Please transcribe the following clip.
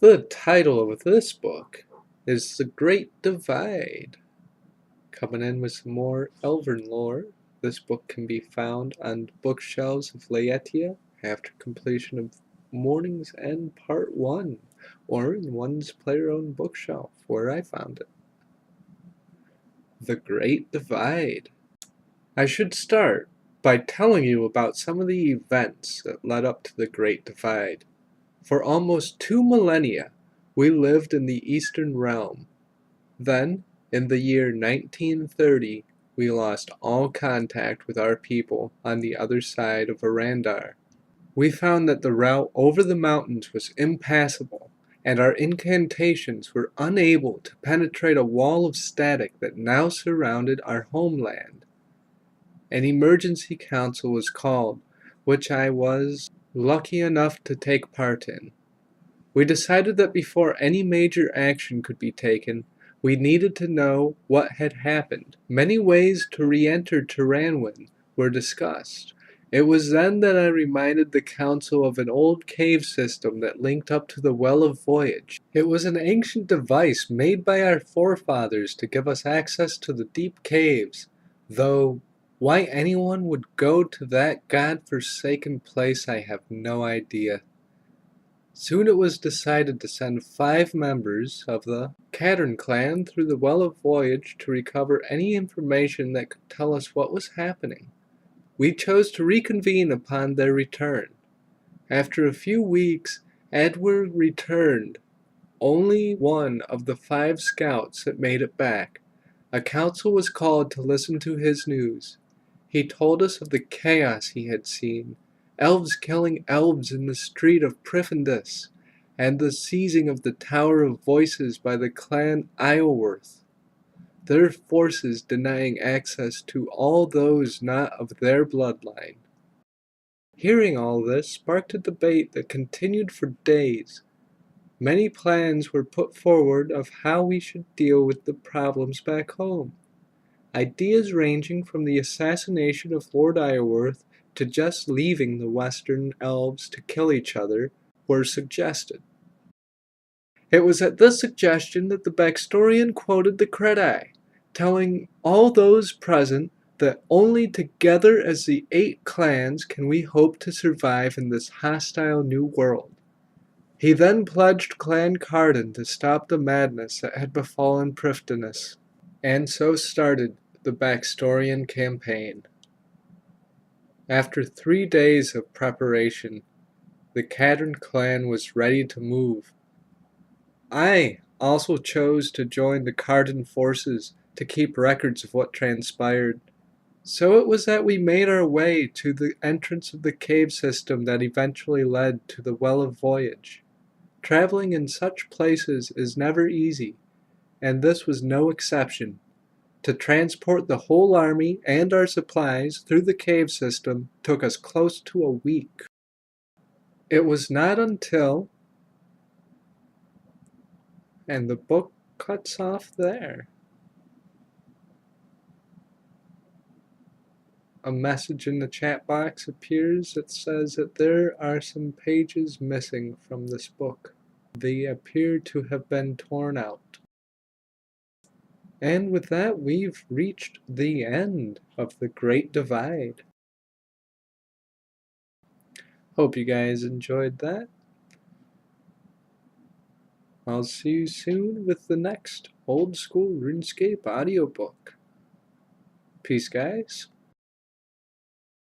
The title of this book is The Great Divide. Coming in with some more Elven lore, this book can be found on bookshelves of Laetia after completion of Mourning's End Part 1, or in one's player-owned bookshelf, where I found it. The Great Divide. I should start by telling you about some of the events that led up to the Great Divide. For almost 2 millennia, we lived in the Eastern Realm. Then, in the year 1930, we lost all contact with our people on the other side of Arandar. We found that the route over the mountains was impassable, and our incantations were unable to penetrate a wall of static that now surrounded our homeland. An emergency council was called, which I was lucky enough to take part in. We decided that before any major action could be taken, we needed to know what had happened. Many ways to re-enter Turanwin were discussed. It was then that I reminded the council of an old cave system that linked up to the Well of Voyage. It was an ancient device made by our forefathers to give us access to the deep caves, though why anyone would go to that god-forsaken place I have no idea. Soon it was decided to send 5 members of the Cattern clan through the Well of Voyage to recover any information that could tell us what was happening. We chose to reconvene upon their return. After a few weeks, Edward returned, only one of the 5 scouts that made it back. A council was called to listen to his news. He told us of the chaos he had seen, elves killing elves in the street of Priffendus, and the seizing of the Tower of Voices by the clan Isleworth, their forces denying access to all those not of their bloodline. Hearing all this sparked a debate that continued for days. Many plans were put forward of how we should deal with the problems back home. Ideas ranging from the assassination of Lord Isleworth to just leaving the Western elves to kill each other were suggested. It was at this suggestion that the Baxtorian quoted the Credi, telling all those present that only together as the 8 clans can we hope to survive in this hostile new world. He then pledged Clan Carden to stop the madness that had befallen Prifdinus, and so started the Baxtorian campaign. After 3 days of preparation, the Cattern clan was ready to move. I also chose to join the Carden forces to keep records of what transpired. So it was that we made our way to the entrance of the cave system that eventually led to the Well of Voyage. Traveling in such places is never easy, and this was no exception. To transport the whole army and our supplies through the cave system took us close to a week. It was not until... and the book cuts off there. A message in the chat box appears that says that there are some pages missing from this book. They appear to have been torn out. And with that, we've reached the end of the Great Divide. Hope you guys enjoyed that. I'll see you soon with the next Old School RuneScape audiobook. Peace, guys.